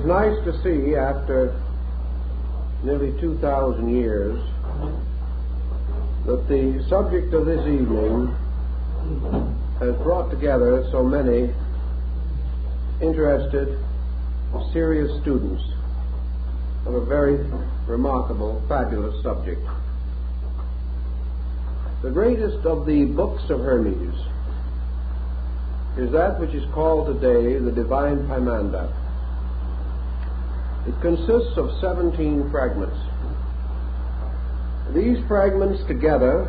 is nice to see, after nearly 2,000 years, that the subject of this evening has brought together so many interested, serious students of a very remarkable, fabulous subject. The greatest of the books of Hermes is that which is called today the Divine Pymander. It consists of 17 fragments. These fragments together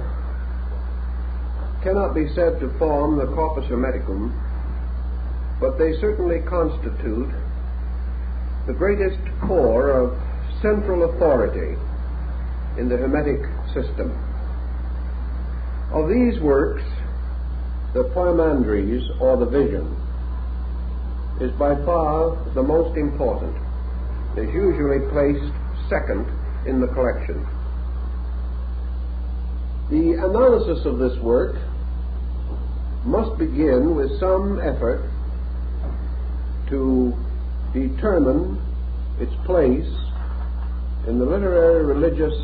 cannot be said to form the corpus hermeticum, but they certainly constitute the greatest core of central authority in the Hermetic system. Of these works, the Pymanderes, or the Vision, is by far the most important. It is usually placed second in the collection. The analysis of this work must begin with some effort to determine its place in the literary religious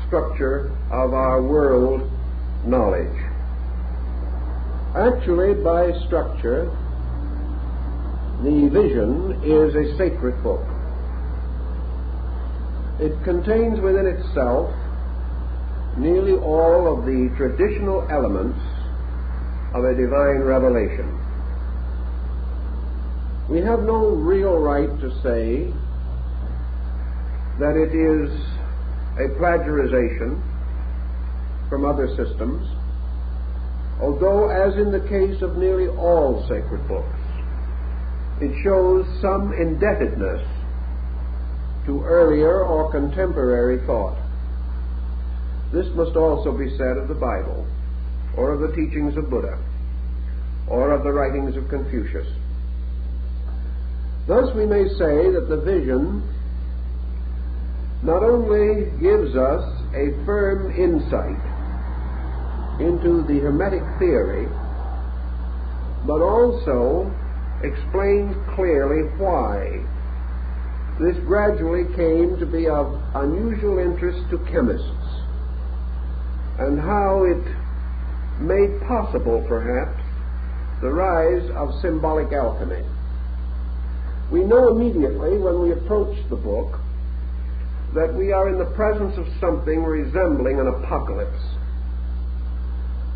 structure of our world knowledge. Actually, by structure, the Vision is a sacred book. It contains within itself nearly all of the traditional elements of a divine revelation. We have no real right to say that it is a plagiarization from other systems, although, as in the case of nearly all sacred books, it shows some indebtedness to earlier or contemporary thought. This must also be said of the Bible, or of the teachings of Buddha, or of the writings of Confucius. Thus we may say that the Vision not only gives us a firm insight into the Hermetic theory, but also explains clearly why this gradually came to be of unusual interest to chemists, and how it made possible, perhaps, the rise of symbolic alchemy. We know immediately when we approach the book that we are in the presence of something resembling an apocalypse.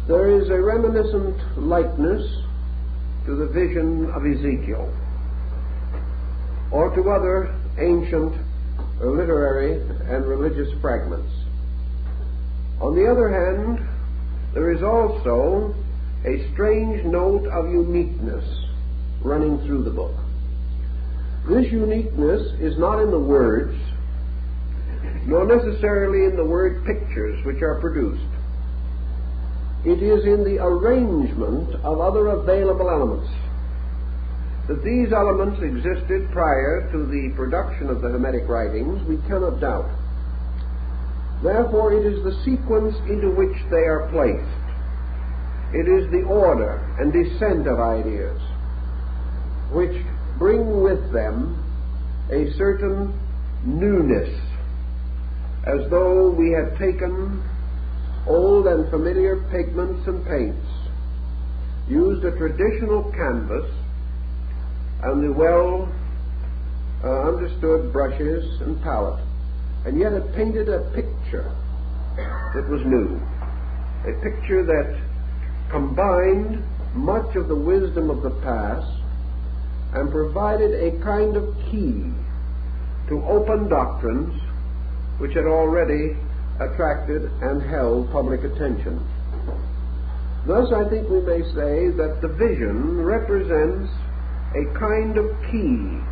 There is a reminiscent likeness to the vision of Ezekiel, or to other ancient literary and religious fragments. On the other hand, there is also a strange note of uniqueness running through the book. This uniqueness is not in the words, nor necessarily in the word pictures which are produced. It is in the arrangement of other available elements. That these elements existed prior to the production of the Hermetic writings, we cannot doubt. Therefore, it is the sequence into which they are placed. It is the order and descent of ideas which bring with them a certain newness, as though we had taken old and familiar pigments and paints, used a traditional canvas and the well understood brushes and palette, and yet it painted a picture that was new, a picture that combined much of the wisdom of the past and provided a kind of key to open doctrines which had already attracted and held public attention. Thus, I think we may say that the Vision represents a kind of key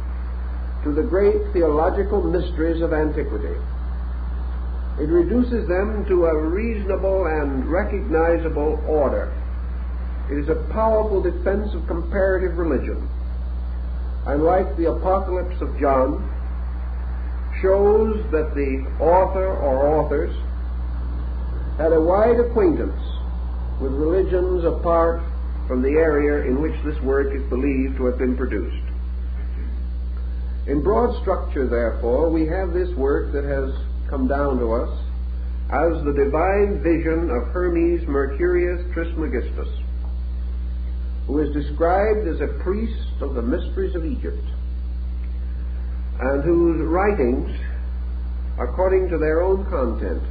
to the great theological mysteries of antiquity. It reduces them to a reasonable and recognizable order. It is a powerful defense of comparative religion, and like the Apocalypse of John, shows that the author or authors had a wide acquaintance with religions apart from the area in which this work is believed to have been produced. In broad structure, therefore, we have this work that has come down to us as the divine vision of Hermes Mercurius Trismegistus, who is described as a priest of the mysteries of Egypt, and whose writings, according to their own content,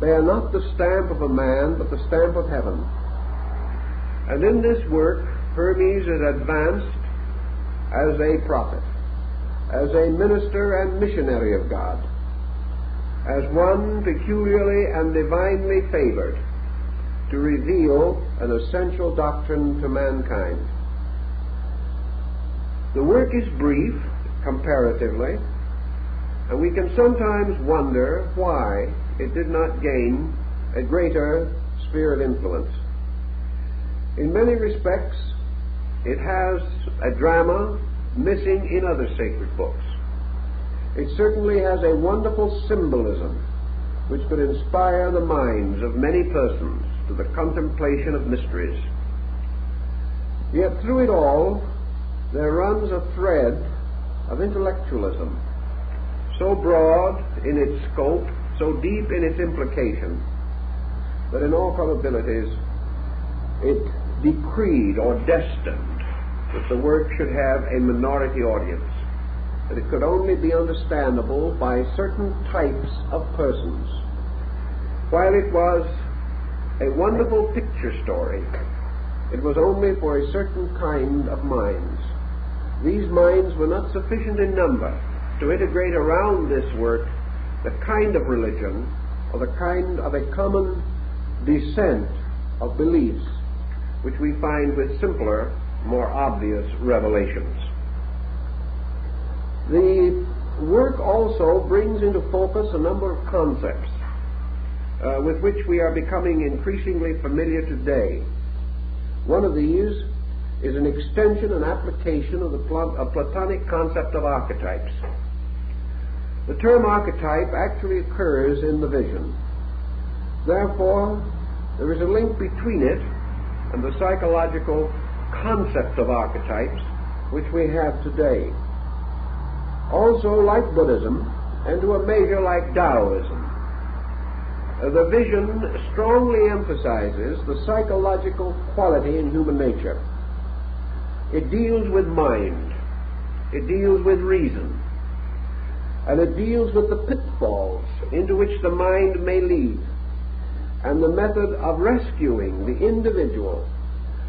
bear not the stamp of a man, but the stamp of heaven. And in this work, Hermes is advanced as a prophet, as a minister and missionary of God, as one peculiarly and divinely favored to reveal an essential doctrine to mankind. The work is brief, comparatively, and we can sometimes wonder why it did not gain a greater sphere of influence. In many respects, it has a drama missing in other sacred books. It certainly has a wonderful symbolism which could inspire the minds of many persons to the contemplation of mysteries. Yet through it all, there runs a thread of intellectualism, so broad in its scope, so deep in its implication, that in all probabilities it decreed or destined that the work should have a minority audience, that it could only be understandable by certain types of persons. While it was a wonderful picture story, it was only for a certain kind of minds. These minds were not sufficient in number to integrate around this work the kind of religion or the kind of a common descent of beliefs which we find with simpler, more obvious revelations. The work also brings into focus a number of concepts with which we are becoming increasingly familiar today. One of these is an extension and application of the Platonic concept of archetypes. The term archetype actually occurs in the vision. Therefore, there is a link between it and the psychological concept of archetypes which we have today. Also, like Buddhism, and to a measure like Taoism, the vision strongly emphasizes the psychological quality in human nature. It deals with mind, it deals with reason, and it deals with the pitfalls into which the mind may lead, and the method of rescuing the individual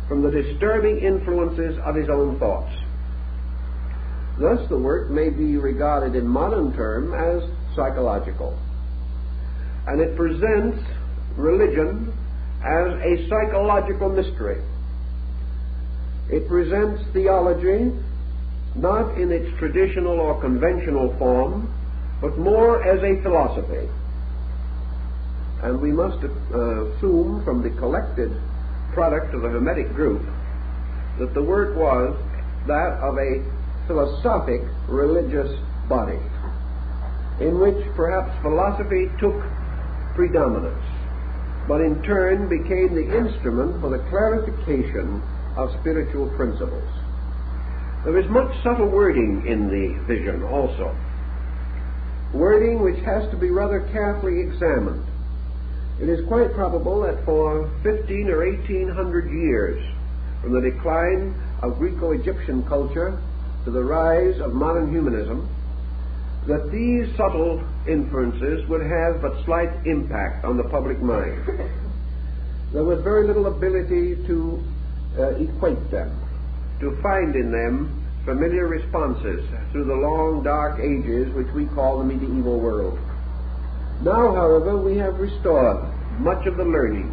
from the disturbing influences of his own thoughts. Thus, the work may be regarded in modern terms as psychological, and it presents religion as a psychological mystery. It presents theology not in its traditional or conventional form, but more as a philosophy. And we must assume from the collected product of the Hermetic group that the work was that of a philosophic religious body, in which perhaps philosophy took predominance, but in turn became the instrument for the clarification of spiritual principles. There is much subtle wording in the vision also, wording which has to be rather carefully examined. It is quite probable that for 15 or 1800 years, from the decline of Greco-Egyptian culture to the rise of modern humanism, that these subtle inferences would have but slight impact on the public mind. There was very little ability to equate them, to find in them familiar responses through the long dark ages which we call the medieval world. Now, however, we have restored much of the learning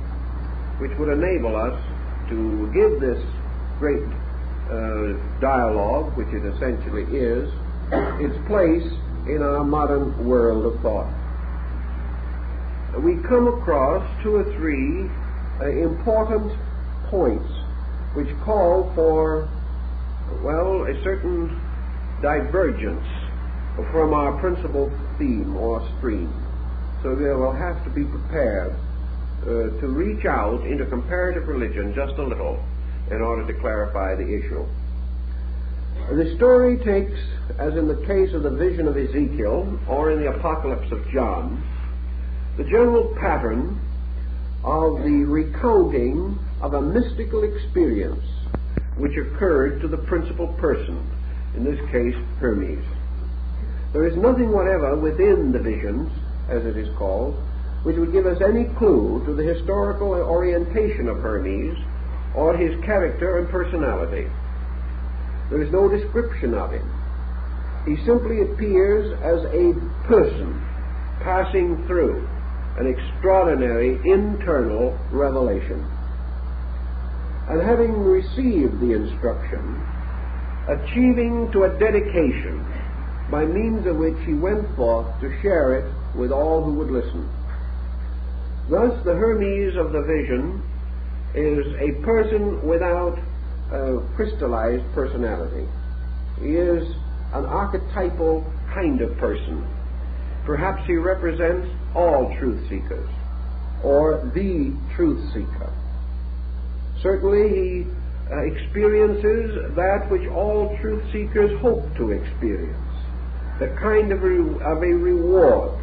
which would enable us to give this great dialogue, which it essentially is, its place in our modern world of thought. We come across two or three important points which call for, well, a certain divergence from our principal theme or stream. So we will have to be prepared to reach out into comparative religion just a little in order to clarify the issue. The story takes, as in the case of the vision of Ezekiel or in the Apocalypse of John, the general pattern of the recounting of a mystical experience which occurred to the principal person, in this case Hermes. There is nothing whatever within the visions, as it is called, which would give us any clue to the historical orientation of Hermes or his character and personality. There is no description of him. He simply appears as a person passing through an extraordinary internal revelation. And having received the instruction, achieving to a dedication by means of which he went forth to share it with all who would listen. Thus the Hermes of the vision is a person without a crystallized personality. He is an archetypal kind of person. Perhaps he represents all truth seekers, or the truth seeker. Certainly he experiences that which all truth seekers hope to experience, the kind of a reward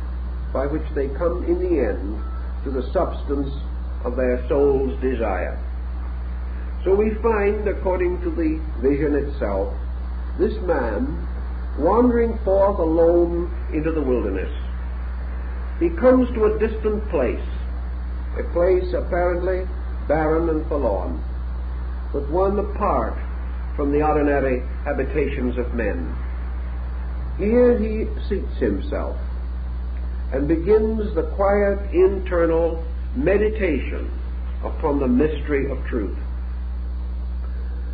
by which they come in the end to the substance of their soul's desire. So we find, according to the vision itself, this man wandering forth alone into the wilderness. He comes to a distant place, a place apparently barren and forlorn, but one apart from the ordinary habitations of men. Here he seats himself and begins the quiet internal meditation upon the mystery of truth.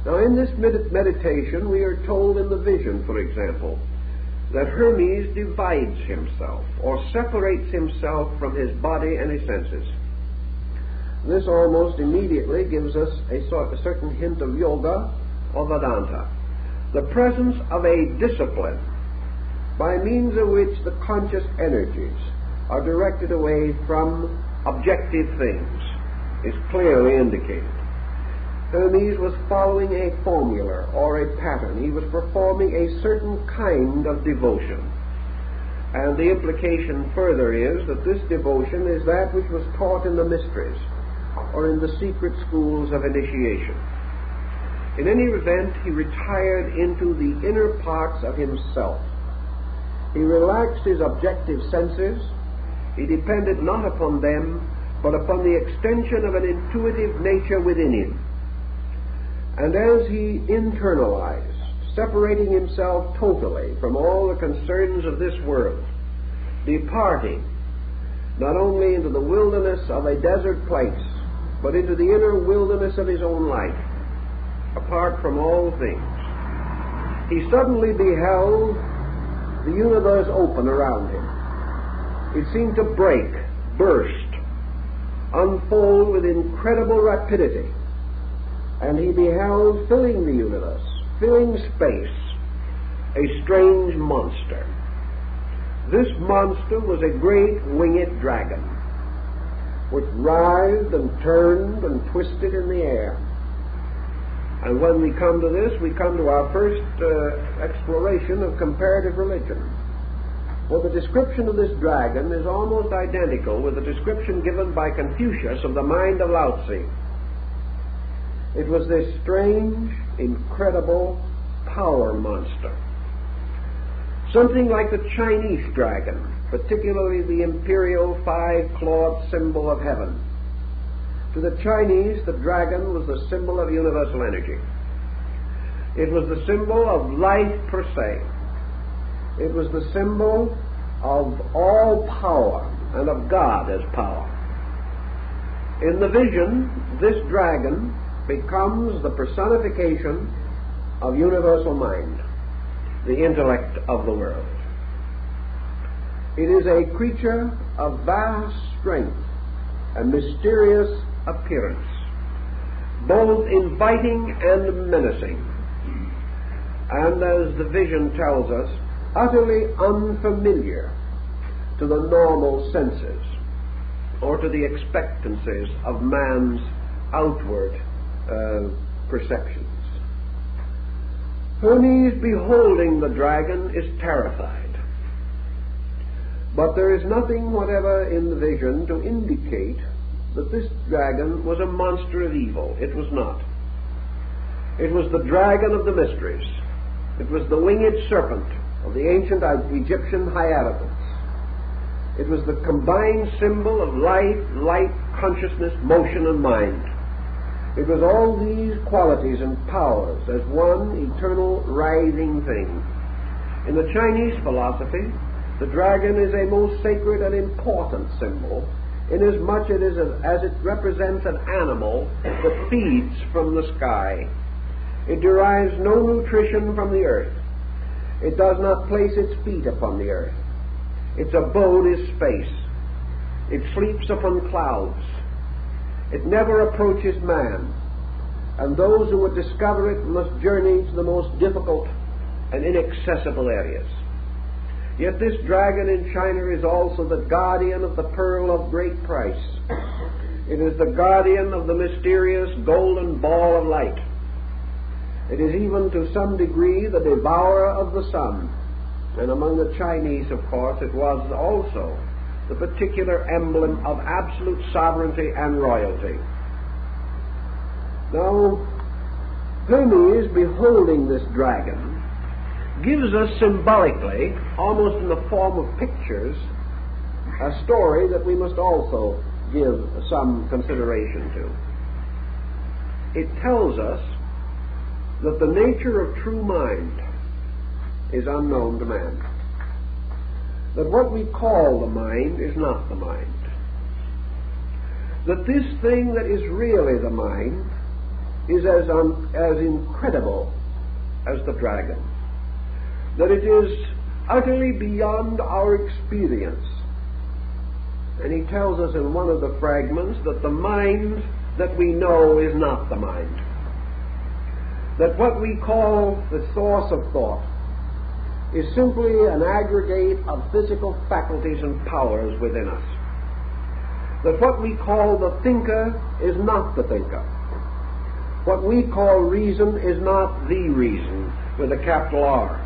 Now in this meditation we are told in the vision, for example, that Hermes divides himself or separates himself from his body and his senses. This almost immediately gives us a certain hint of yoga or Vedanta, the presence of a discipline by means of which the conscious energies are directed away from objective things is clearly indicated. Hermes was following a formula or a pattern. He was performing a certain kind of devotion. And the implication further is that this devotion is that which was taught in the mysteries or in the secret schools of initiation. In any event, he retired into the inner parts of himself. He relaxed his objective senses. He depended not upon them, but upon the extension of an intuitive nature within him. And as he internalized, separating himself totally from all the concerns of this world, departing not only into the wilderness of a desert place, but into the inner wilderness of his own life, apart from all things, he suddenly beheld the universe open around him. It seemed to break, burst, unfold with incredible rapidity. And he beheld, filling the universe, filling space, a strange monster. This monster was a great winged dragon, which writhed and turned and twisted in the air. And when we come to this, we come to our first exploration of comparative religion. Well, the description of this dragon is almost identical with the description given by Confucius of the mind of Lao Tzu. It was this strange, incredible power monster. Something like the Chinese dragon, particularly the imperial five-clawed symbol of heaven. To the Chinese, the dragon was the symbol of universal energy. It was the symbol of life per se. It was the symbol of all power and of God as power. In the vision, this dragon becomes the personification of universal mind, the intellect of the world. It is a creature of vast strength and mysterious appearance, both inviting and menacing, and, as the vision tells us, utterly unfamiliar to the normal senses or to the expectancies of man's outward perceptions. Hermes, beholding the dragon, is terrified. But there is nothing whatever in the vision to indicate that this dragon was a monster of evil. It was not. It was the dragon of the mysteries. It was the winged serpent of the ancient Egyptian hieroglyphs. It was the combined symbol of life, light, consciousness, motion, and mind. It was all these qualities and powers as one eternal writhing thing. In the Chinese philosophy, the dragon is a most sacred and important symbol, inasmuch as it represents an animal that feeds from the sky. It derives no nutrition from the earth. It does not place its feet upon the earth. Its abode is space. It sleeps upon clouds. It never approaches man, and those who would discover it must journey to the most difficult and inaccessible areas. Yet this dragon in China is also the guardian of the pearl of great price. It is the guardian of the mysterious golden ball of light. It is even to some degree the devourer of the sun. And among the Chinese, of course, it was also the particular emblem of absolute sovereignty and royalty. Now, Hermes, beholding this dragon, gives us symbolically, almost in the form of pictures, a story that we must also give some consideration to. It tells us that the nature of true mind is unknown to man. That what we call the mind is not the mind. That this thing that is really the mind is as incredible as the dragon. That it is utterly beyond our experience. And he tells us in one of the fragments that the mind that we know is not the mind. That what we call the source of thought is simply an aggregate of physical faculties and powers within us. That what we call the thinker is not the thinker. What we call reason is not the reason with a capital R.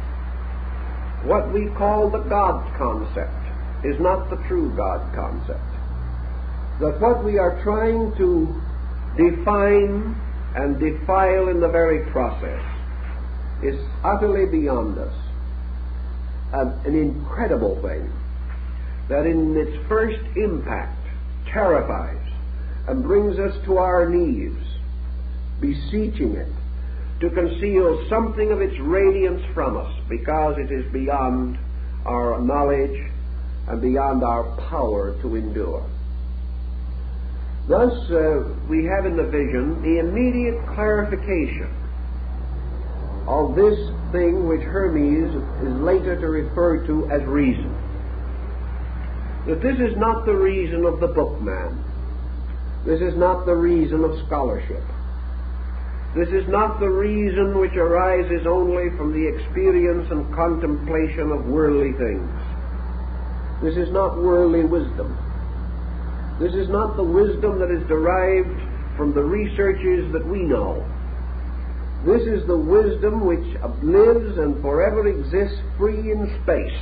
What we call the God concept is not the true God concept. That what we are trying to define and defile in the very process is utterly beyond us. An incredible thing that in its first impact terrifies and brings us to our knees, beseeching it to conceal something of its radiance from us, because it is beyond our knowledge and beyond our power to endure. Thus, we have in the vision the immediate clarification of this thing which Hermes is later to refer to as reason. That this is not the reason of the bookman. This is not the reason of scholarship. This is not the reason which arises only from the experience and contemplation of worldly things. This is not worldly wisdom. This is not the wisdom that is derived from the researches that we know. This is the wisdom which lives and forever exists free in space.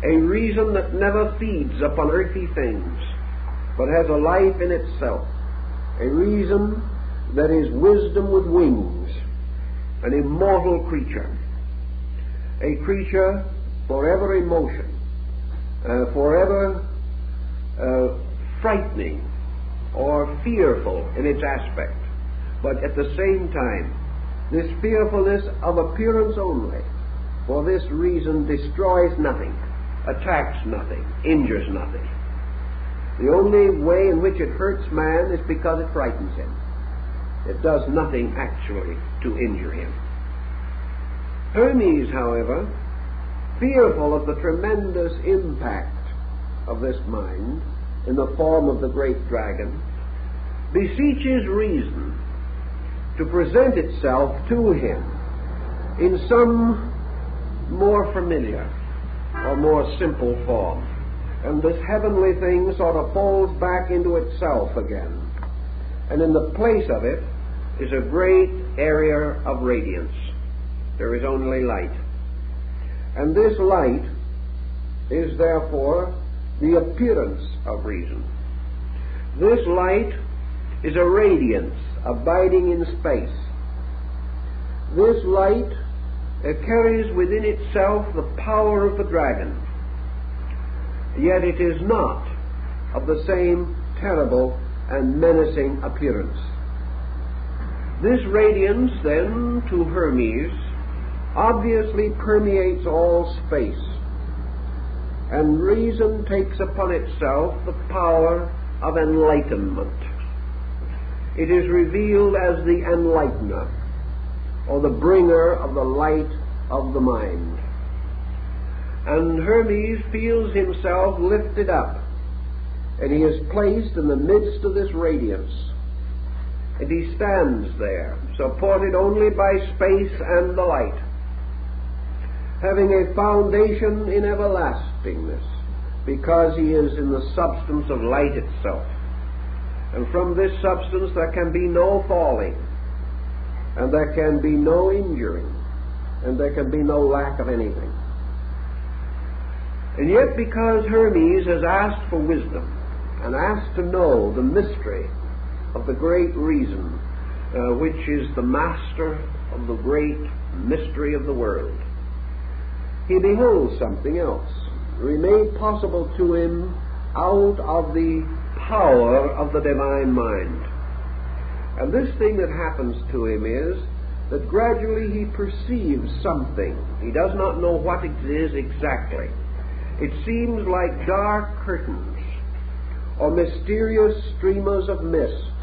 A reason that never feeds upon earthly things, but has a life in itself. A reason that is wisdom with wings, an immortal creature. A creature forever in motion, forever frightening or fearful in its aspect. But at the same time, this fearfulness of appearance only, for this reason destroys nothing, attacks nothing, injures nothing. The only way in which it hurts man is because it frightens him. It does nothing actually to injure him. Hermes, however, fearful of the tremendous impact of this mind in the form of the great dragon, beseeches reason to present itself to him in some more familiar or more simple form. And this heavenly thing sort of falls back into itself again. And in the place of it is a great area of radiance. There is only light. And this light is therefore the appearance of reason. This light is a radiance abiding in space. This light carries within itself the power of the dragon, yet it is not of the same terrible and menacing appearance. This radiance, then, to Hermes, obviously permeates all space, and reason takes upon itself the power of enlightenment. It is revealed as the enlightener, or the bringer of the light of the mind. And Hermes feels himself lifted up, and he is placed in the midst of this radiance. And he stands there, supported only by space and the light, having a foundation in everlastingness, because he is in the substance of light itself. And from this substance there can be no falling, and there can be no injury, and there can be no lack of anything. And yet, because Hermes has asked for wisdom, and asked to know the mystery of the great reason, which is the master of the great mystery of the world, he beholds something else, made possible to him out of the power of the divine mind. And this thing that happens to him is that gradually he perceives something. He does not know what it is exactly. It seems like dark curtains, or mysterious streamers of mist,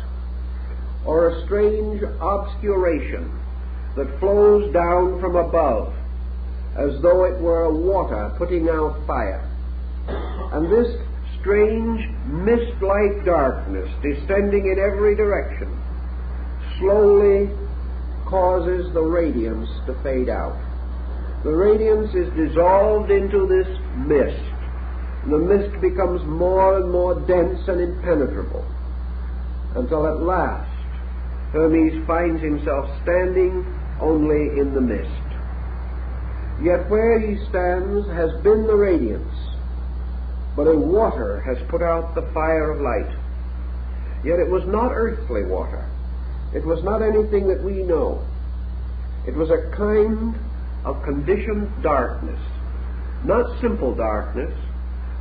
or a strange obscuration that flows down from above, as though it were water putting out fire. And this strange mist-like darkness, descending in every direction, slowly causes the radiance to fade out. The radiance is dissolved into this mist. The mist becomes more and more dense and impenetrable, until at last Hermes finds himself standing only in the mist. Yet where he stands has been the radiance, but a water has put out the fire of light. Yet it was not earthly water. It was not anything that we know. It was a kind of conditioned darkness, not simple darkness,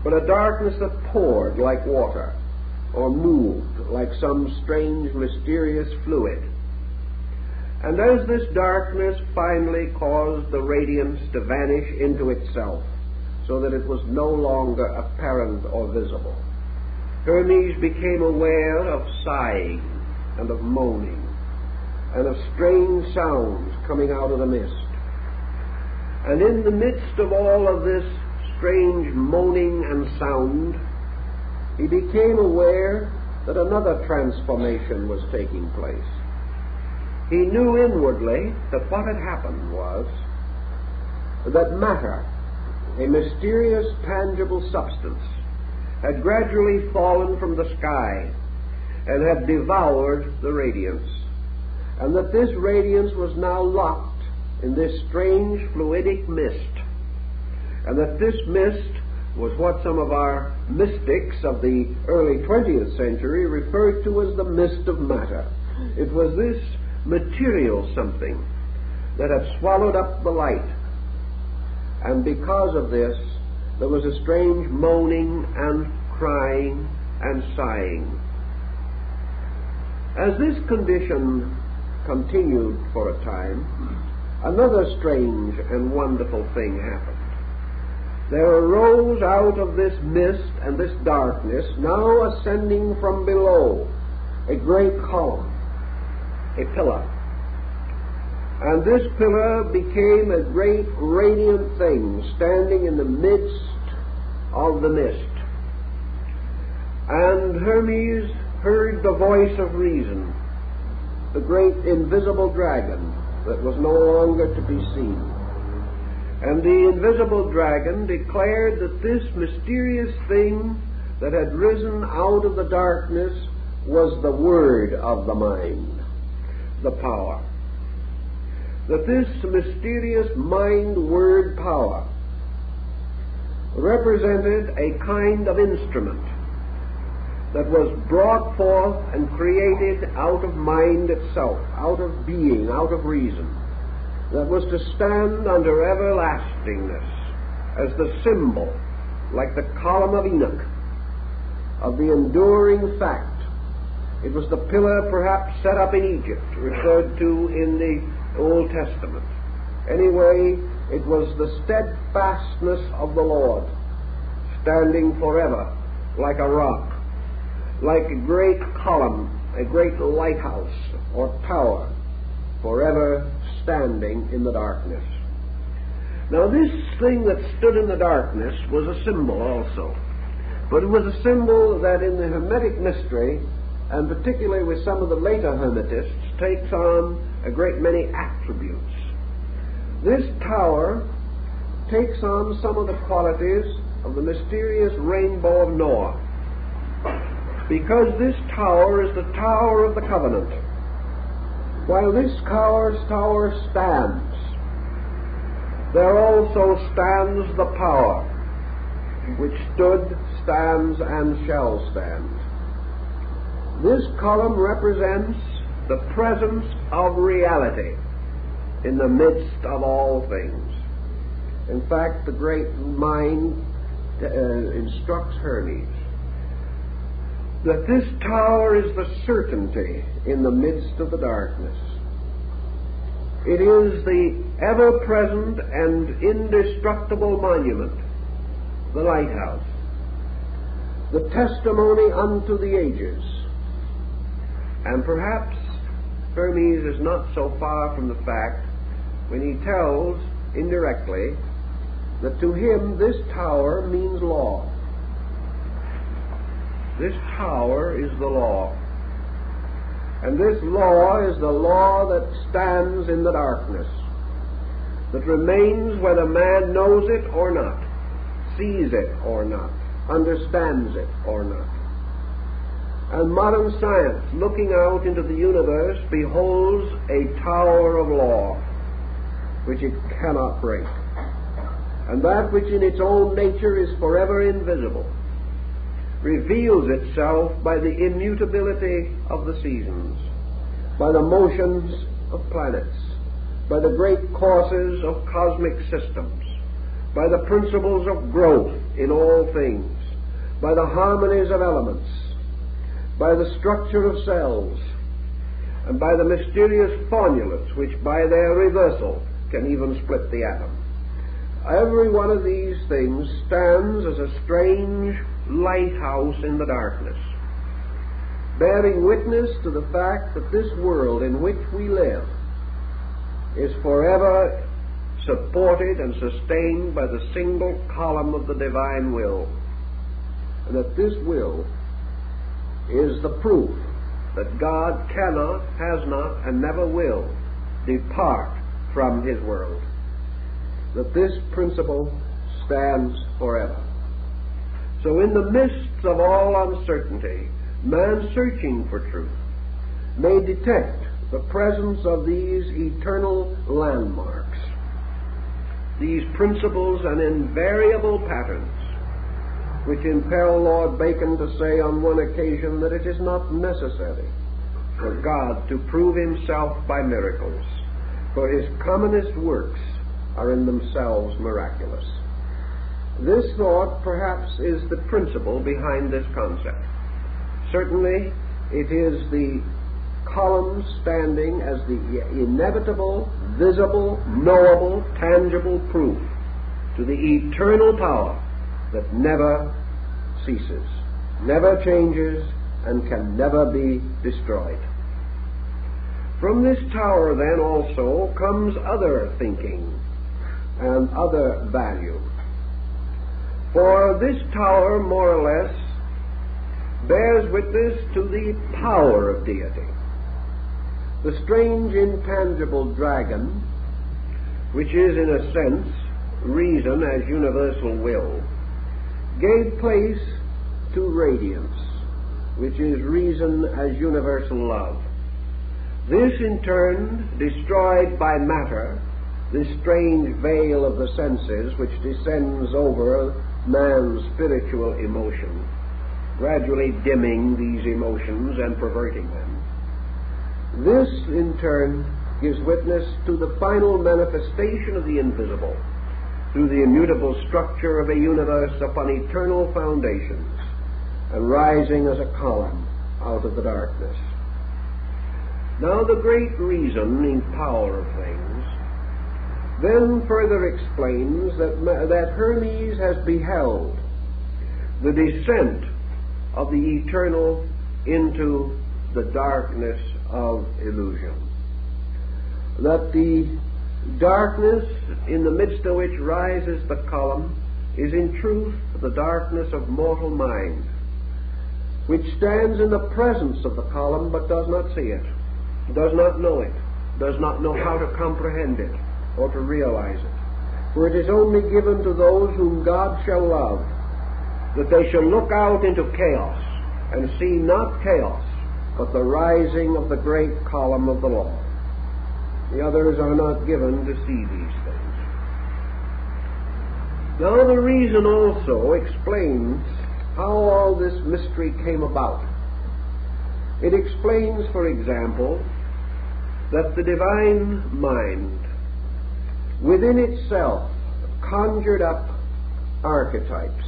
but a darkness that poured like water, or moved like some strange, mysterious fluid. And as this darkness finally caused the radiance to vanish into itself, so that it was no longer apparent or visible, Hermes became aware of sighing and of moaning, and of strange sounds coming out of the mist. And in the midst of all of this strange moaning and sound, he became aware that another transformation was taking place. He knew inwardly that what had happened was that matter, a mysterious, tangible substance, had gradually fallen from the sky and had devoured the radiance, and that this radiance was now locked in this strange fluidic mist, and that this mist was what some of our mystics of the early 20th century referred to as the mist of matter. It was this material something that had swallowed up the light, and because of this there was a strange moaning and crying and sighing. As this condition continued for a time, another strange and wonderful thing happened. There arose out of this mist and this darkness, now ascending from below, a great column, a pillar. And this pillar became a great radiant thing standing in the midst of the mist. And Hermes heard the voice of reason, the great invisible dragon that was no longer to be seen. And the invisible dragon declared that this mysterious thing that had risen out of the darkness was the word of the mind, the power. that this mysterious mind-word power represented a kind of instrument that was brought forth and created out of mind itself, out of being, out of reason, that was to stand under everlastingness as the symbol, like the column of Enoch, of the enduring fact. It was the pillar perhaps set up in Egypt, referred to in the Old Testament. Anyway, it was the steadfastness of the Lord, standing forever like a rock, like a great column, a great lighthouse or tower, forever standing in the darkness. Now this thing that stood in the darkness was a symbol also, but it was a symbol that in the Hermetic mystery, and particularly with some of the later Hermetists, takes on a great many attributes. This tower takes on some of the qualities of the mysterious rainbow of Noah, because this tower is the tower of the covenant. While this tower stands, there also stands the power which stood, stands, and shall stand. This column represents the presence of reality in the midst of all things. In fact, the great mind instructs Hermes that this tower is the certainty in the midst of the darkness. It is the ever-present and indestructible monument, the lighthouse, the testimony unto the ages. And perhaps Hermes is not so far from the fact when he tells indirectly that to him this tower means law. This tower is the law. And this law is the law that stands in the darkness, that remains whether man knows it or not, sees it or not, understands it or not. And modern science, looking out into the universe, beholds a tower of law which it cannot break. And that which in its own nature is forever invisible reveals itself by the immutability of the seasons, by the motions of planets, by the great courses of cosmic systems, by the principles of growth in all things, by the harmonies of elements, by the structure of cells, and by the mysterious formulas which by their reversal can even split the atom. Every one of these things stands as a strange lighthouse in the darkness, bearing witness to the fact that this world in which we live is forever supported and sustained by the single column of the divine will, and that this will is the proof that God cannot, has not, and never will depart from his world, that this principle stands forever. So in the midst of all uncertainty, man searching for truth may detect the presence of these eternal landmarks, these principles and invariable patterns, which impel Lord Bacon to say on one occasion that it is not necessary for God to prove himself by miracles, for his commonest works are in themselves miraculous. This thought perhaps is the principle behind this concept. Certainly it is the column standing as the inevitable, visible, knowable, tangible proof to the eternal power that never ceases, never changes, and can never be destroyed. From this tower then also comes other thinking and other value. For this tower, more or less, bears witness to the power of deity. The strange intangible dragon, which is in a sense reason as universal will, gave place to radiance, which is reason as universal love. This in turn destroyed by matter, this strange veil of the senses which descends over man's spiritual emotion, gradually dimming these emotions and perverting them. This in turn gives witness to the final manifestation of the invisible through the immutable structure of a universe upon eternal foundations and rising as a column out of the darkness. Now the great reasoning power of things then further explains that Hermes has beheld the descent of the eternal into the darkness of illusion. That the darkness in the midst of which rises the column is in truth the darkness of mortal mind, which stands in the presence of the column but does not see it, does not know it, does not know how to comprehend it or to realize it. For it is only given to those whom God shall love that they shall look out into chaos and see not chaos but the rising of the great column of the Lord. The others are not given to see these things. Now the reason also explains how all this mystery came about. It explains, for example, that the divine mind within itself conjured up archetypes.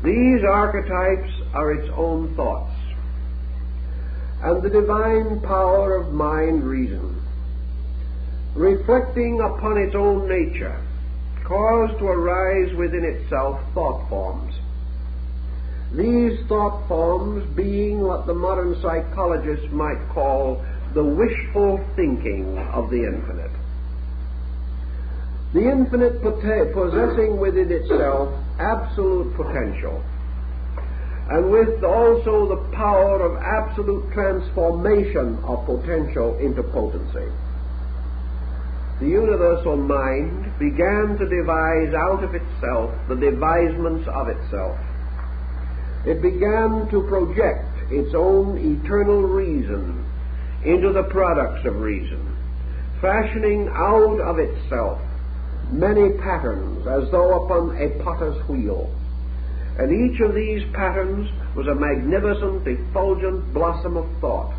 These archetypes are its own thoughts, and the divine power of mind reason, reflecting upon its own nature, caused to arise within itself thought forms. These thought forms being what the modern psychologists might call the wishful thinking of the infinite. The infinite possessing within itself absolute potential, and with also the power of absolute transformation of potential into potency. The universal mind began to devise out of itself the devisements of itself. It began to project its own eternal reason into the products of reason, fashioning out of itself many patterns as though upon a potter's wheel. And each of these patterns was a magnificent, effulgent blossom of thought.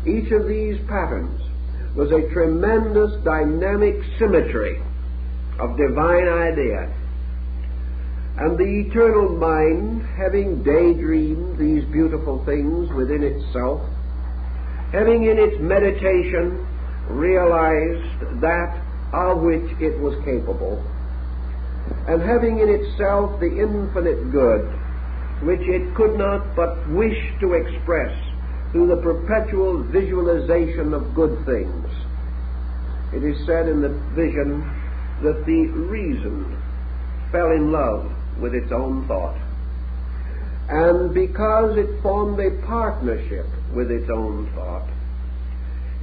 Each of these patterns was a tremendous dynamic symmetry of divine idea. And the eternal mind, having daydreamed these beautiful things within itself, having in its meditation realized that of which it was capable, and having in itself the infinite good, which it could not but wish to express through the perpetual visualization of good things. It is said in the vision that the reason fell in love with its own thought, and because it formed a partnership with its own thought,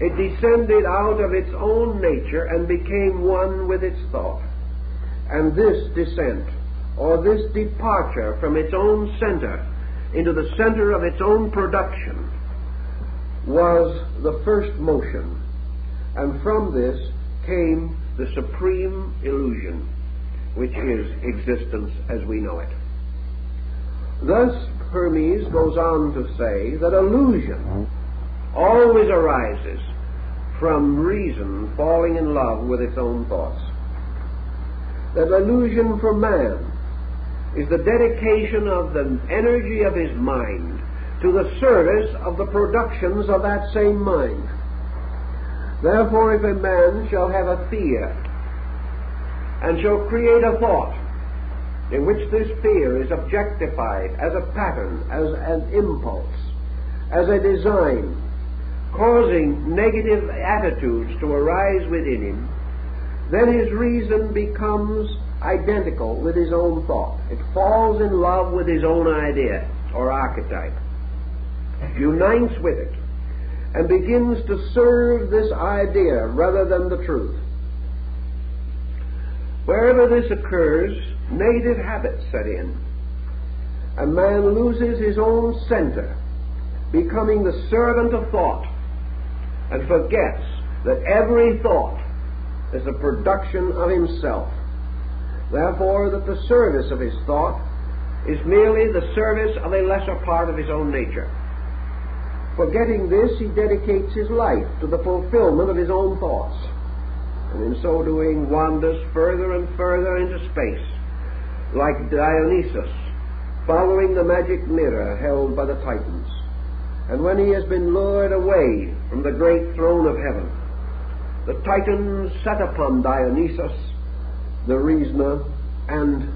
it descended out of its own nature and became one with its thought. And this descent, or this departure from its own center into the center of its own production, was the first motion, and from this came the supreme illusion, which is existence as we know it. Thus, Hermes goes on to say that illusion always arises from reason falling in love with its own thoughts. That illusion for man is the dedication of the energy of his mind to the service of the productions of that same mind. Therefore, if a man shall have a fear and shall create a thought in which this fear is objectified as a pattern, as an impulse, as a design, causing negative attitudes to arise within him, then his reason becomes identical with his own thought. It falls in love with his own idea or archetype, unites with it, and begins to serve this idea rather than the truth. Wherever this occurs, native habits set in, and man loses his own center, becoming the servant of thought and forgets that every thought is a production of himself. Therefore, that the service of his thought is merely the service of a lesser part of his own nature. Forgetting this, he dedicates his life to the fulfillment of his own thoughts, and in so doing wanders further and further into space, like Dionysus, following the magic mirror held by the Titans. And when he has been lured away from the great throne of heaven, the Titans set upon Dionysus, the reasoner, and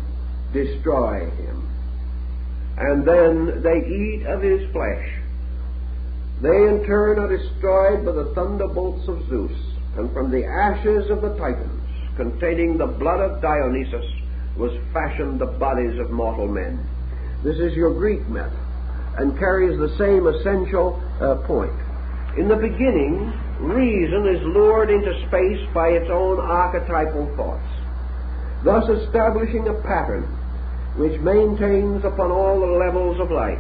destroy him. And then they eat of his flesh. They in turn are destroyed by the thunderbolts of Zeus, and from the ashes of the Titans, containing the blood of Dionysus, was fashioned the bodies of mortal men. This is your Greek myth, and carries the same essential point. In the beginning, reason is lured into space by its own archetypal thoughts, thus establishing a pattern which maintains upon all the levels of life,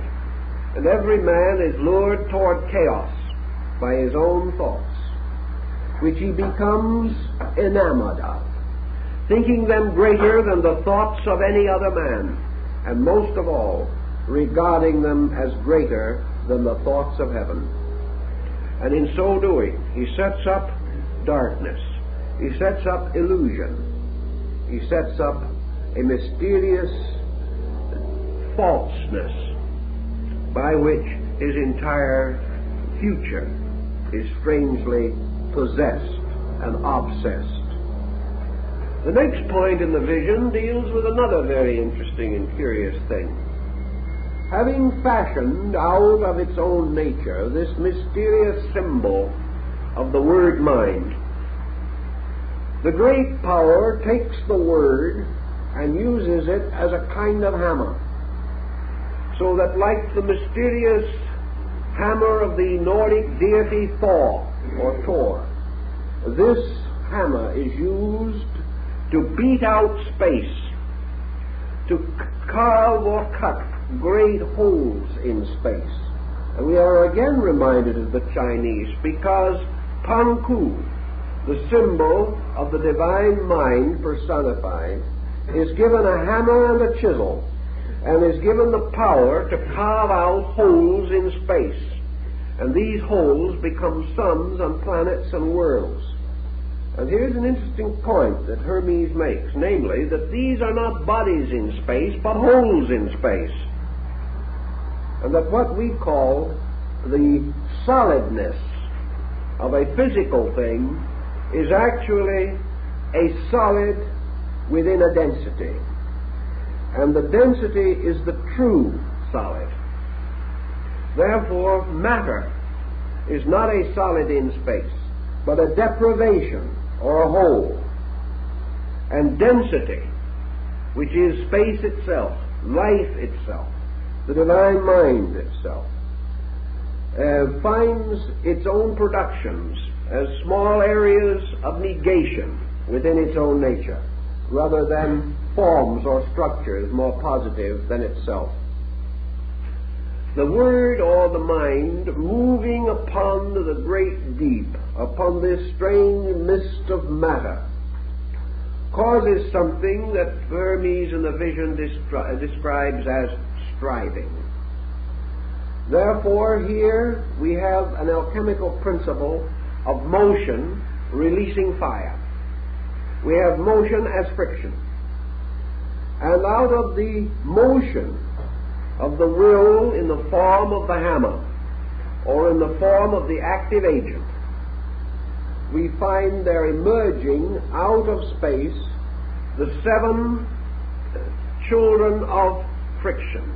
and every man is lured toward chaos by his own thoughts, which he becomes enamored of, thinking them greater than the thoughts of any other man, and most of all, regarding them as greater than the thoughts of heaven. And in so doing, he sets up darkness, he sets up illusion, he sets up a mysterious falseness by which his entire future is strangely possessed and obsessed. The next point in the vision deals with another very interesting and curious thing. Having fashioned out of its own nature this mysterious symbol of the word mind, the great power takes the word and uses it as a kind of hammer, so that like the mysterious hammer of the Nordic deity Thor, or Thor, this hammer is used to beat out space, to carve or cut great holes in space. And we are again reminded of the Chinese, because Panku, the symbol of the divine mind personified, is given a hammer and a chisel, and is given the power to carve out holes in space. And these holes become suns and planets and worlds. And here's an interesting point that Hermes makes, namely that these are not bodies in space, but holes in space. And that what we call the solidness of a physical thing is actually a solid within a density. And the density is the true solid. Therefore, matter is not a solid in space, but a deprivation or a hole. And density, which is space itself, life itself, the divine mind itself, finds its own productions as small areas of negation within its own nature, rather than forms or structures more positive than itself. The word or the mind moving upon the great deep, upon this strange mist of matter, causes something that Hermes in the vision describes as striving. Therefore, here we have an alchemical principle of motion releasing fire. We have motion as friction. And out of the motion of the will in the form of the hammer, or in the form of the active agent, we find there emerging out of space the 7 children of friction,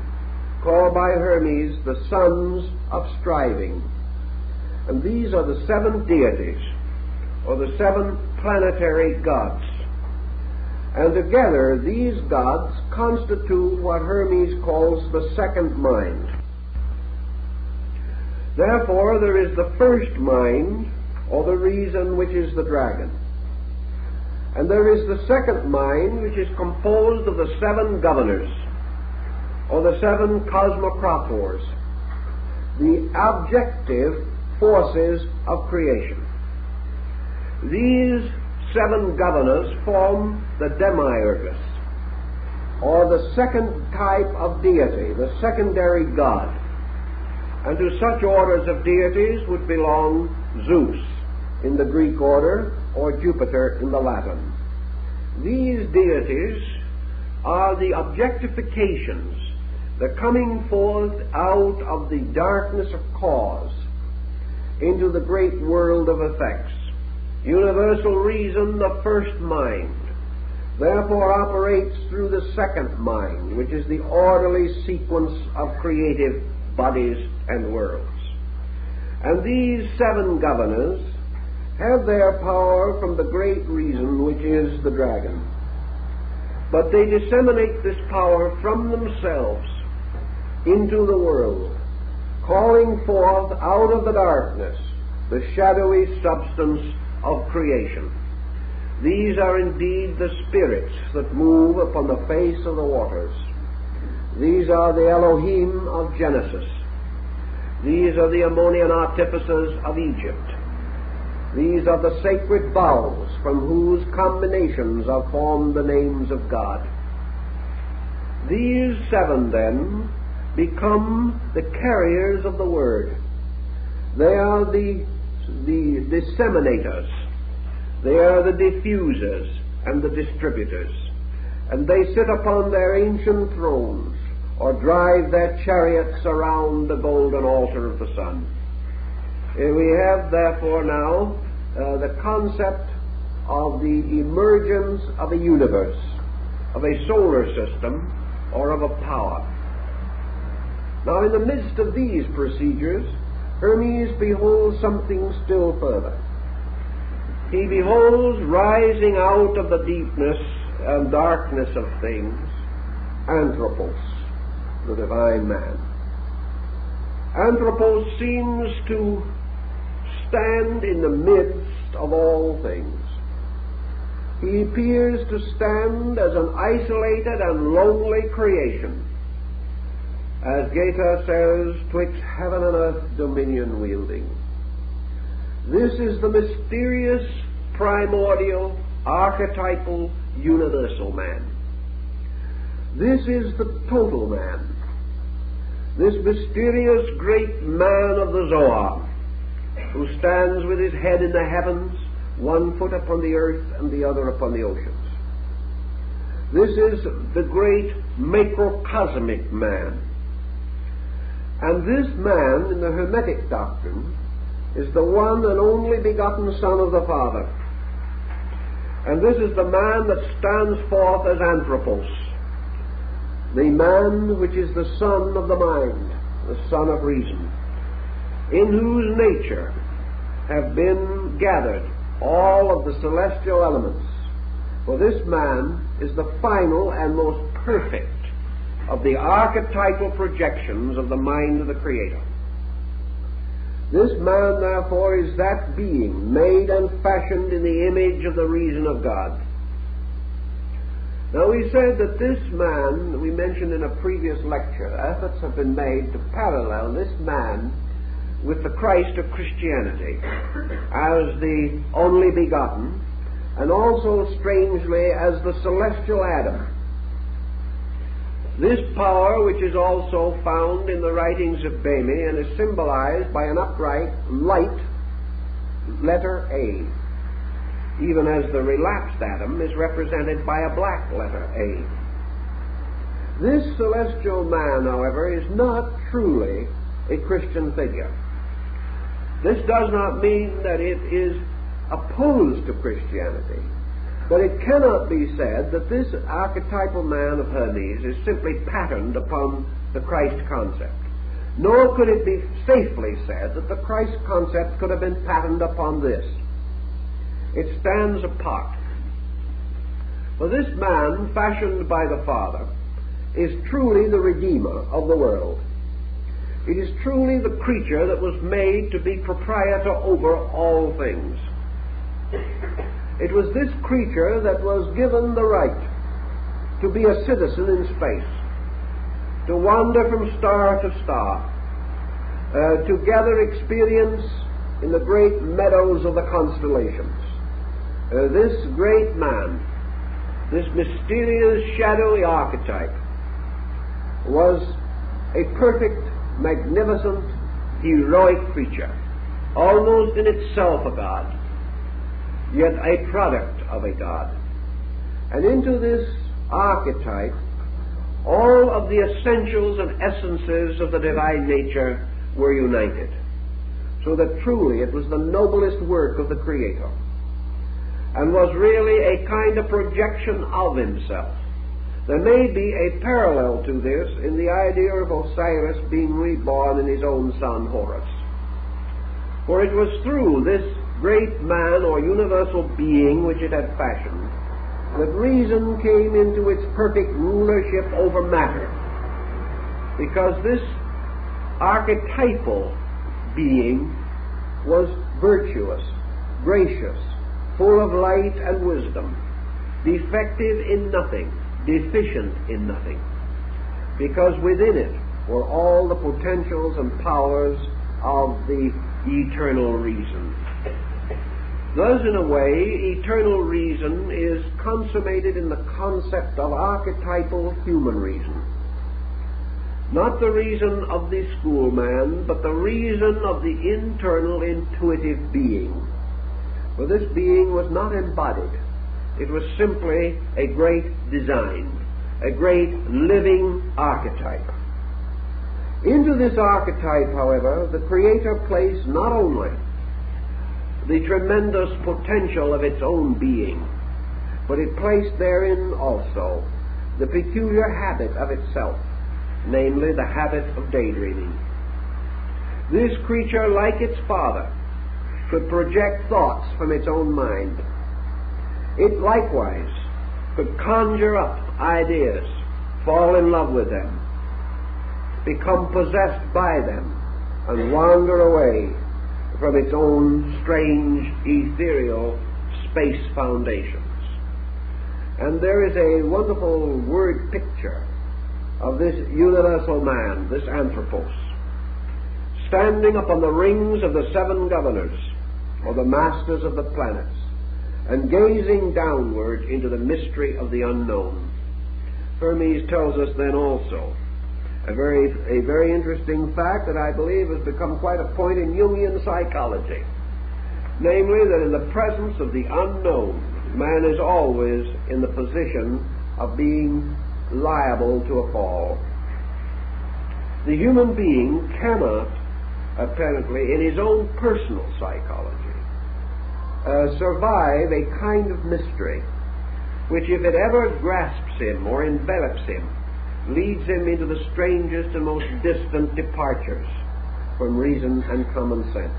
called by Hermes the sons of striving. And these are the 7 deities, or the 7 planetary gods. And together these gods constitute what Hermes calls the second mind. Therefore there is the first mind, or the reason, which is the dragon. And there is the second mind, which is composed of the 7 governors, or the 7 cosmocrators, the objective forces of creation. These 7 governors form the demiurgus, or the second type of deity, the secondary god. And to such orders of deities would belong Zeus in the Greek order, or Jupiter in the Latin. These deities are the objectifications, the coming forth out of the darkness of cause into the great world of effects. Universal reason, the first mind, therefore operates through the second mind, which is the orderly sequence of creative bodies and worlds. And these 7 governors have their power from the great reason, which is the dragon. But they disseminate this power from themselves into the world, calling forth out of the darkness the shadowy substance of creation. These are indeed the spirits that move upon the face of the waters. These are the Elohim of Genesis. These are the Ammonian artificers of Egypt. These are the sacred vowels from whose combinations are formed the names of God. These 7 then become the carriers of the word. They are the disseminators. They are the diffusers and the distributors. And they sit upon their ancient thrones, or drive their chariots around the golden altar of the sun. We have therefore now the concept of the emergence of a universe, of a solar system, or of a power. Now, in the midst of these procedures, Hermes beholds something still further. He beholds, rising out of the deepness and darkness of things, Anthropos, the divine man. Anthropos seems to stand in the midst of all things. He appears to stand as an isolated and lonely creation. As Goethe says, twixt heaven and earth dominion wielding. This is the mysterious, primordial, archetypal, universal man. This is the total man. This mysterious great man of the Zohar, who stands with his head in the heavens, one foot upon the earth and the other upon the oceans. This is the great macrocosmic man. And this man, in the Hermetic doctrine, is the one and only begotten Son of the Father. And this is the man that stands forth as Anthropos, the man which is the son of the mind, the son of reason, in whose nature have been gathered all of the celestial elements. For this man is the final and most perfect of the archetypal projections of the mind of the Creator. This man, therefore, is that being made and fashioned in the image of the reason of God. Now, we said that this man, we mentioned in a previous lecture, efforts have been made to parallel this man with the Christ of Christianity as the only begotten, and also, strangely, as the celestial Adam. This power, which is also found in the writings of Bami and is symbolized by an upright, light letter A, even as the relapsed Adam is represented by a black letter A. This celestial man, however, is not truly a Christian figure. This does not mean that it is opposed to Christianity. But it cannot be said that this archetypal man of Hermes is simply patterned upon the Christ concept. Nor could it be safely said that the Christ concept could have been patterned upon this. It stands apart. For this man, fashioned by the Father, is truly the Redeemer of the world. It is truly the creature that was made to be proprietor over all things. It was this creature that was given the right to be a citizen in space, to wander from star to star, to gather experience in the great meadows of the constellations. This great man, this mysterious, shadowy archetype, was a perfect, magnificent, heroic creature, almost in itself a god, yet a product of a god. And into this archetype, all of the essentials and essences of the divine nature were united, so that truly it was the noblest work of the Creator, and was really a kind of projection of himself. There may be a parallel to this in the idea of Osiris being reborn in his own son Horus. For it was through this great man or universal being which it had fashioned that reason came into its perfect rulership over matter, because this archetypal being was virtuous, gracious, full of light and wisdom, defective in nothing, deficient in nothing, because within it were all the potentials and powers of the eternal reason. Thus, in a way, eternal reason is consummated in the concept of archetypal human reason. Not the reason of the schoolman, but the reason of the internal intuitive being. For this being was not embodied. It was simply a great design, a great living archetype. Into this archetype, however, the Creator placed not only the tremendous potential of its own being, but it placed therein also the peculiar habit of itself, namely the habit of daydreaming. This creature, like its father, could project thoughts from its own mind. It likewise could conjure up ideas, fall in love with them, become possessed by them, and wander away from its own strange, ethereal space foundations. And there is a wonderful word picture of this universal man, this anthropos, standing upon the rings of the seven governors, or the masters of the planets, and gazing downward into the mystery of the unknown. Hermes tells us then also a very interesting fact that I believe has become quite a point in Jungian psychology, namely that in the presence of the unknown, man is always in the position of being liable to a fall. The human being cannot, apparently, in his own personal psychology, survive a kind of mystery which, if it ever grasps him or envelops him, leads him into the strangest and most distant departures from reason and common sense.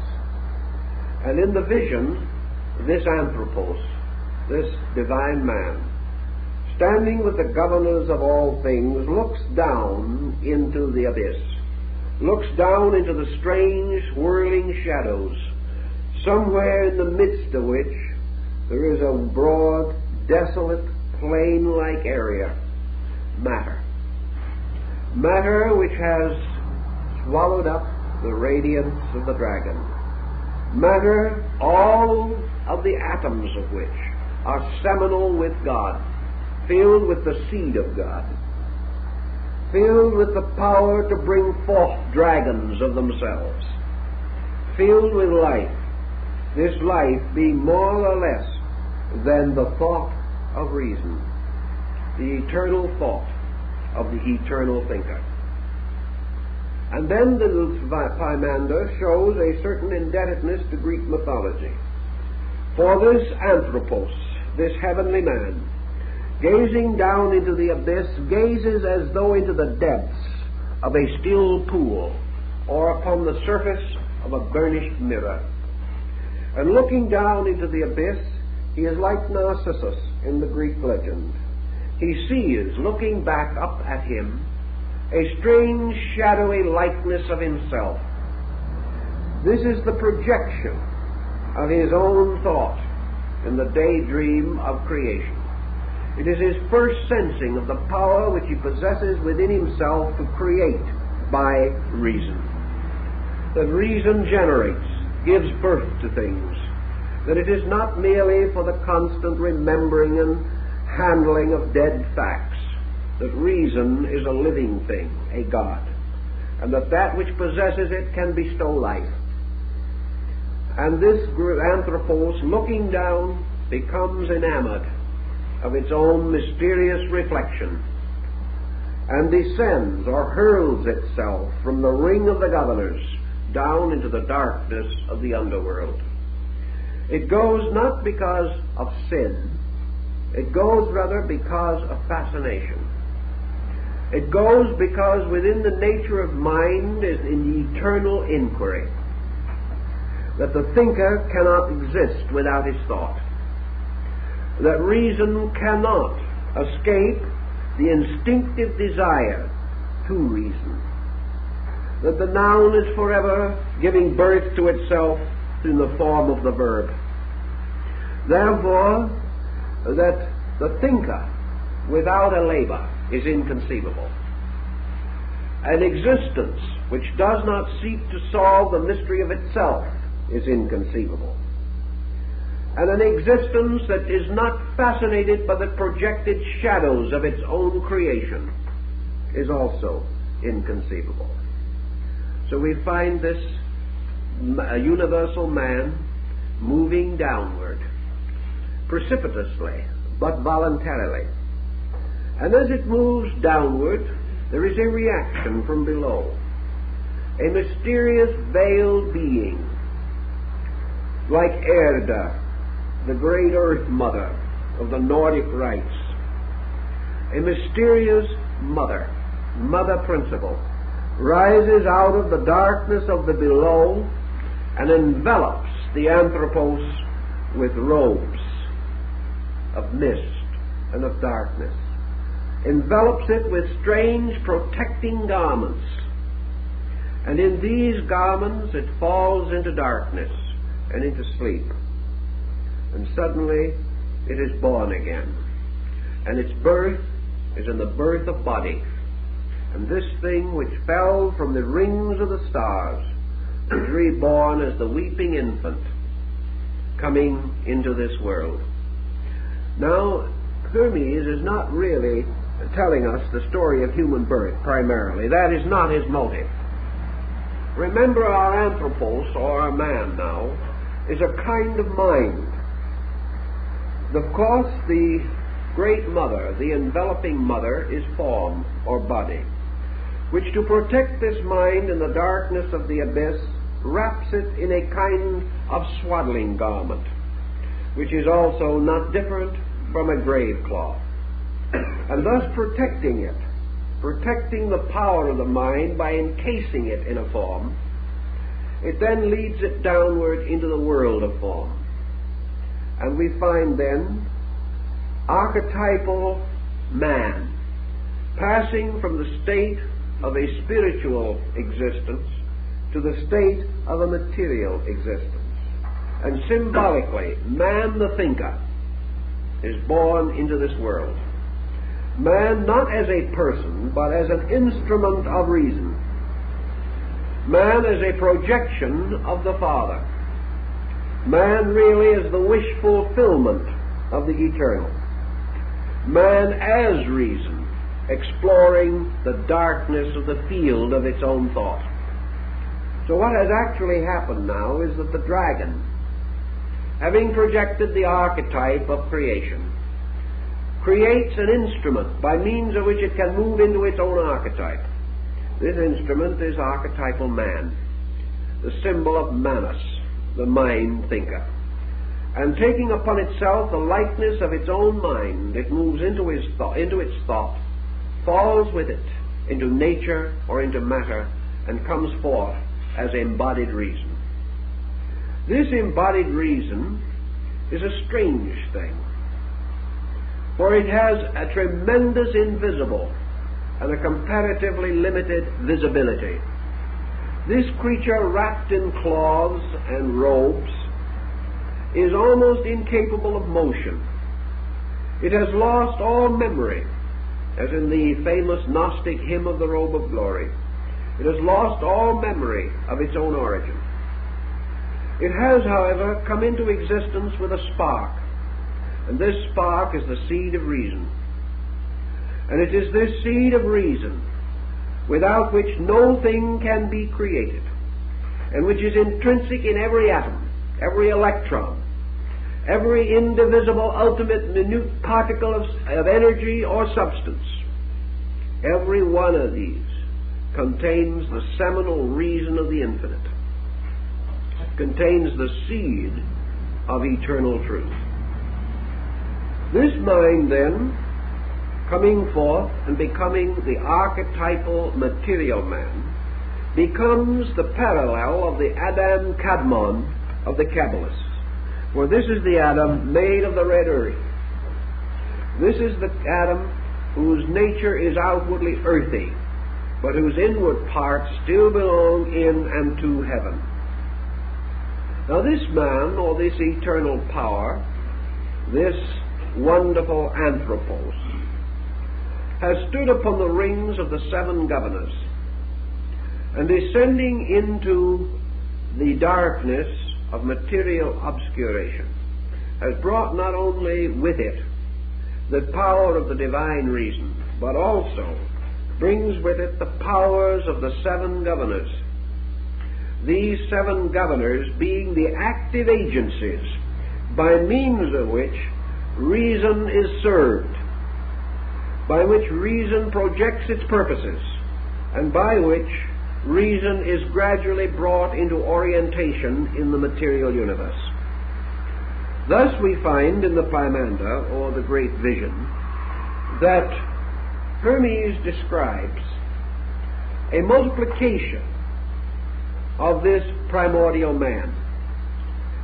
And in the vision, this anthropos, this divine man, standing with the governors of all things, looks down into the abyss, looks down into the strange whirling shadows, somewhere in the midst of which there is a broad, desolate, plain-like area, matter. Matter which has swallowed up the radiance of the dragon. Matter, all of the atoms of which are seminal with God, filled with the seed of God, filled with the power to bring forth dragons of themselves, filled with life, this life being more or less than the thought of reason, the eternal thought of the eternal thinker. And then the Pymander shows a certain indebtedness to Greek mythology. For this anthropos, this heavenly man, gazing down into the abyss, gazes as though into the depths of a still pool or upon the surface of a burnished mirror. And looking down into the abyss, he is like Narcissus in the Greek legend. He sees, looking back up at him, a strange shadowy likeness of himself. This is the projection of his own thought in the daydream of creation. It is his first sensing of the power which he possesses within himself to create by reason. That reason generates gives birth to things, that it is not merely for the constant remembering and handling of dead facts, that reason is a living thing, a God, and that which possesses it can bestow life. And this anthropos, looking down, becomes enamored of its own mysterious reflection, and descends or hurls itself from the ring of the governors down into the darkness of the underworld. It goes not because of sin, it goes rather because of fascination. It goes because within the nature of mind is an eternal inquiry, that the thinker cannot exist without his thought, that reason cannot escape the instinctive desire to reason, that the noun is forever giving birth to itself in the form of the verb. Therefore, that the thinker without a labor is inconceivable. An existence which does not seek to solve the mystery of itself is inconceivable. And an existence that is not fascinated by the projected shadows of its own creation is also inconceivable. So we find this universal man moving downward, precipitously, but voluntarily. And as it moves downward, there is a reaction from below, a mysterious veiled being, like Erda, the great earth mother of the Nordic rites, a mysterious mother principle, rises out of the darkness of the below and envelops the anthropos with robes of mist and of darkness, envelops it with strange protecting garments, and in these garments it falls into darkness and into sleep. And suddenly it is born again. And its birth is in the birth of body. And this thing which fell from the rings of the stars is reborn as the weeping infant coming into this world. Now, Hermes is not really telling us the story of human birth primarily. That is not his motive. Remember, our anthropos, or our man now, is a kind of mind. Of course, the great mother, the enveloping mother, is form or body, which to protect this mind in the darkness of the abyss wraps it in a kind of swaddling garment, which is also not different from a grave cloth, and thus protecting it, protecting the power of the mind by encasing it in a form. It then leads it downward into the world of form. And we find then archetypal man passing from the state of a spiritual existence to the state of a material existence. And symbolically, man the thinker is born into this world. Man not as a person, but as an instrument of reason. Man as a projection of the Father. Man really is the wish fulfillment of the eternal. Man as reason, exploring the darkness of the field of its own thought. So what has actually happened now is that the dragon, having projected the archetype of creation, creates an instrument by means of which it can move into its own archetype. This instrument is archetypal man, the symbol of Manus, the mind thinker. And taking upon itself the likeness of its own mind, it moves into its thought, falls with it into nature or into matter, and comes forth as embodied reason. This embodied reason is a strange thing, for it has a tremendous invisible and a comparatively limited visibility. This creature, wrapped in cloths and robes, is almost incapable of motion. It has lost all memory, as in the famous Gnostic hymn of the Robe of Glory. It has lost all memory of its own origin. It has, however, come into existence with a spark, and this spark is the seed of reason. And it is this seed of reason without which no thing can be created, and which is intrinsic in every atom, every electron, every indivisible, ultimate, minute particle of energy or substance. Every one of these contains the seminal reason of the infinite. It contains the seed of eternal truth. This mind, then, coming forth and becoming the archetypal material man, becomes the parallel of the Adam Kadmon of the Kabbalists. For this is the Adam made of the red earth. This is the Adam whose nature is outwardly earthy, but whose inward parts still belong in and to heaven. Now this man, or this eternal power, this wonderful anthropos, has stood upon the rings of the seven governors, and descending into the darkness of material obscuration, has brought not only with it the power of the divine reason, but also brings with it the powers of the seven governors. These seven governors being the active agencies by means of which reason is served, by which reason projects its purposes, and by which reason is gradually brought into orientation in the material universe. Thus we find in the Pymander, or the Great Vision, that Hermes describes a multiplication of this primordial man,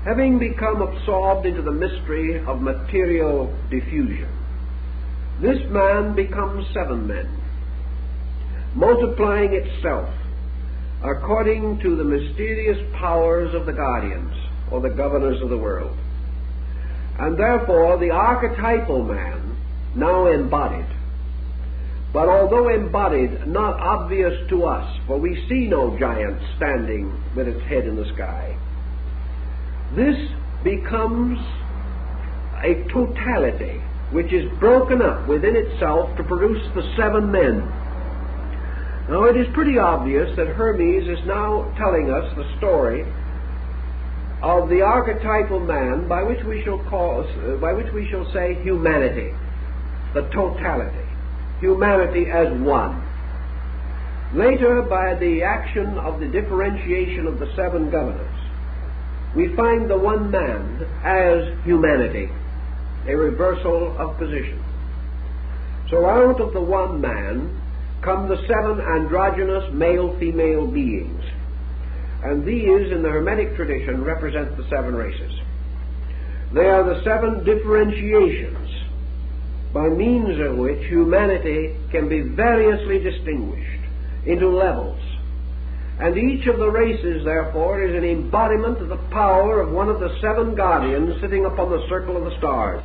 having become absorbed into the mystery of material diffusion. This man becomes seven men, multiplying itself according to the mysterious powers of the guardians, or the governors of the world. And therefore the archetypal man, now embodied, but although embodied, not obvious to us, for we see no giant standing with its head in the sky, this becomes a totality which is broken up within itself to produce the seven men. Now it is pretty obvious that Hermes is now telling us the story of the archetypal man, by which we shall say humanity, the totality, humanity as one. Later, by the action of the differentiation of the seven governors, we find the one man as humanity, a reversal of position. So out of the one man come the seven androgynous male-female beings, and these, in the Hermetic tradition, represent the seven races. They are the seven differentiations by means of which humanity can be variously distinguished into levels, and each of the races, therefore, is an embodiment of the power of one of the seven guardians sitting upon the circle of the stars.